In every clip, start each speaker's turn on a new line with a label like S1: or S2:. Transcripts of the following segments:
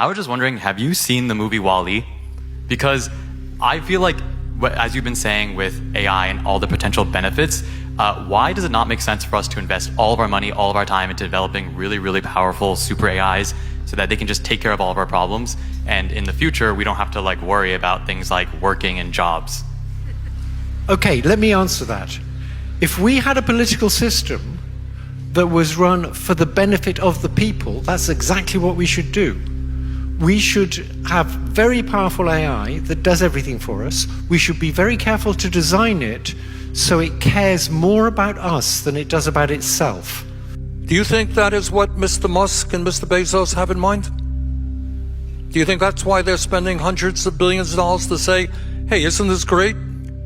S1: I was just wondering, have you seen the movie WALL-E? Because I feel like, as you've been saying with AI and all the potential benefits, why does it not make sense for us to invest all of our money, all of our time into developing really, really powerful super AIs so that they can just take care of all of our problems? And in the future, we don't have to worry about things like working and jobs.
S2: Okay, let me answer that. If we had a political system that was run for the benefit of the people, that's exactly what we should do. We should have very powerful AI that does everything for us. We should be very careful to design it so it cares more about us than it does about itself.
S3: Do you think that is what Mr. Musk and Mr. Bezos have in mind? Do you think that's why they're spending hundreds of billions of dollars to say, hey, isn't this great?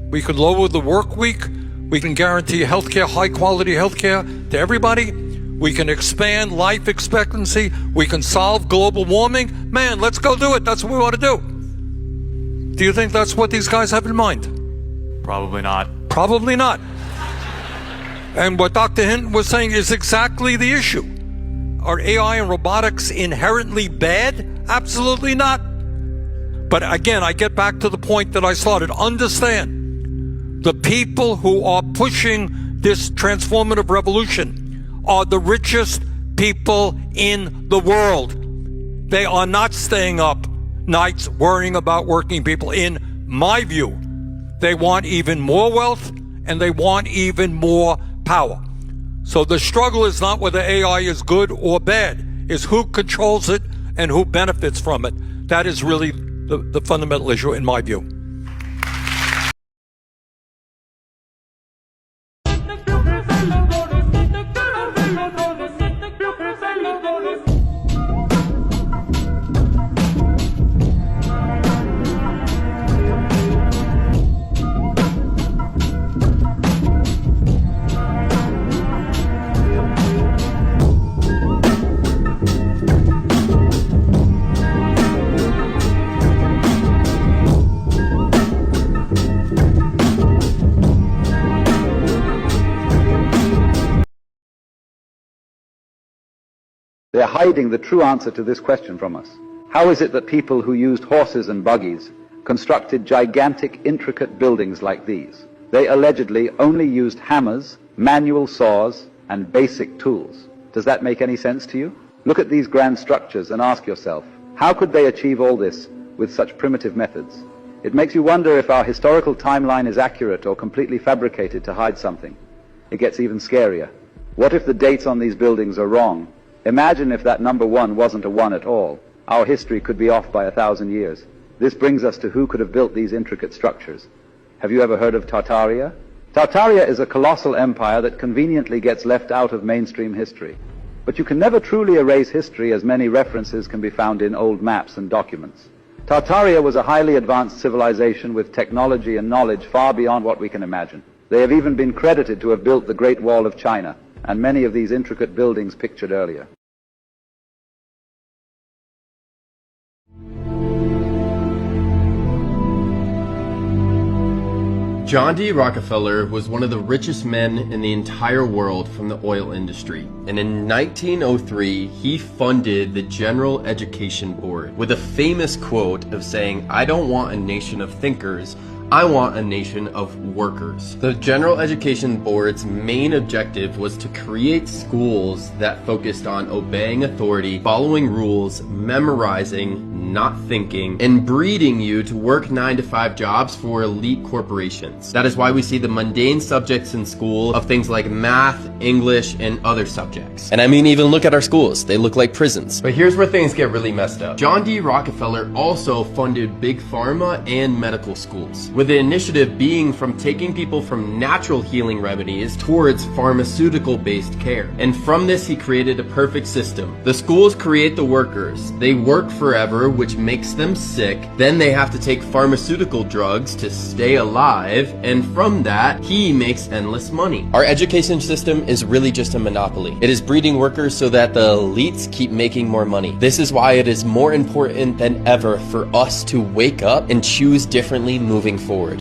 S3: We could lower the work week. We can guarantee healthcare, high quality healthcare to everybody. We can expand life expectancy. We can solve global warming. Man, let's go do it. That's what we want to do. Do you think that's what these guys have in mind?
S1: Probably not.
S3: Probably not. And what Dr. Hinton was saying is exactly the issue. Are AI and robotics inherently bad? Absolutely not. But again, I get back to the point that I started. Understand, the people who are pushing this transformative revolution are the richest people in the world. They are not staying up nights worrying about working people. In my view, they want even more wealth and they want even more power. So the struggle is not whether AI is good or bad, it's who controls it and who benefits from it. That is really the fundamental issue in my view.
S4: They're hiding the true answer to this question from us. How is it that people who used horses and buggies constructed gigantic, intricate buildings like these? They allegedly only used hammers, manual saws, and basic tools. Does that make any sense to you? Look at these grand structures and ask yourself, how could they achieve all this with such primitive methods? It makes you wonder if our historical timeline is accurate or completely fabricated to hide something. It gets even scarier. What if the dates on these buildings are wrong? Imagine if that number 1 wasn't a 1 at all. Our history could be off by 1,000 years. This brings us to who could have built these intricate structures. Have you ever heard of Tartaria? Tartaria is a colossal empire that conveniently gets left out of mainstream history. But you can never truly erase history, as many references can be found in old maps and documents. Tartaria was a highly advanced civilization with technology and knowledge far beyond what we can imagine. They have even been credited to have built the Great Wall of China and many of these intricate buildings pictured earlier.
S5: John D. Rockefeller was one of the richest men in the entire world from the oil industry. And in 1903, he funded the General Education Board with a famous quote of saying, "I don't want a nation of thinkers, I want a nation of workers." The General Education Board's main objective was to create schools that focused on obeying authority, following rules, memorizing, not thinking, and breeding you to work 9-to-5 jobs for elite corporations. That is why we see the mundane subjects in school of things like math, English, and other subjects. And I mean, even look at our schools. They look like prisons. But here's where things get really messed up. John D. Rockefeller also funded big pharma and medical schools, with the initiative being from taking people from natural healing remedies towards pharmaceutical-based care. And from this, he created a perfect system. The schools create the workers. They work forever, which makes them sick. Then they have to take pharmaceutical drugs to stay alive, and from that, he makes endless money. Our education system is really just a monopoly. It is breeding workers so that the elites keep making more money. This is why it is more important than ever for us to wake up and choose differently moving forward.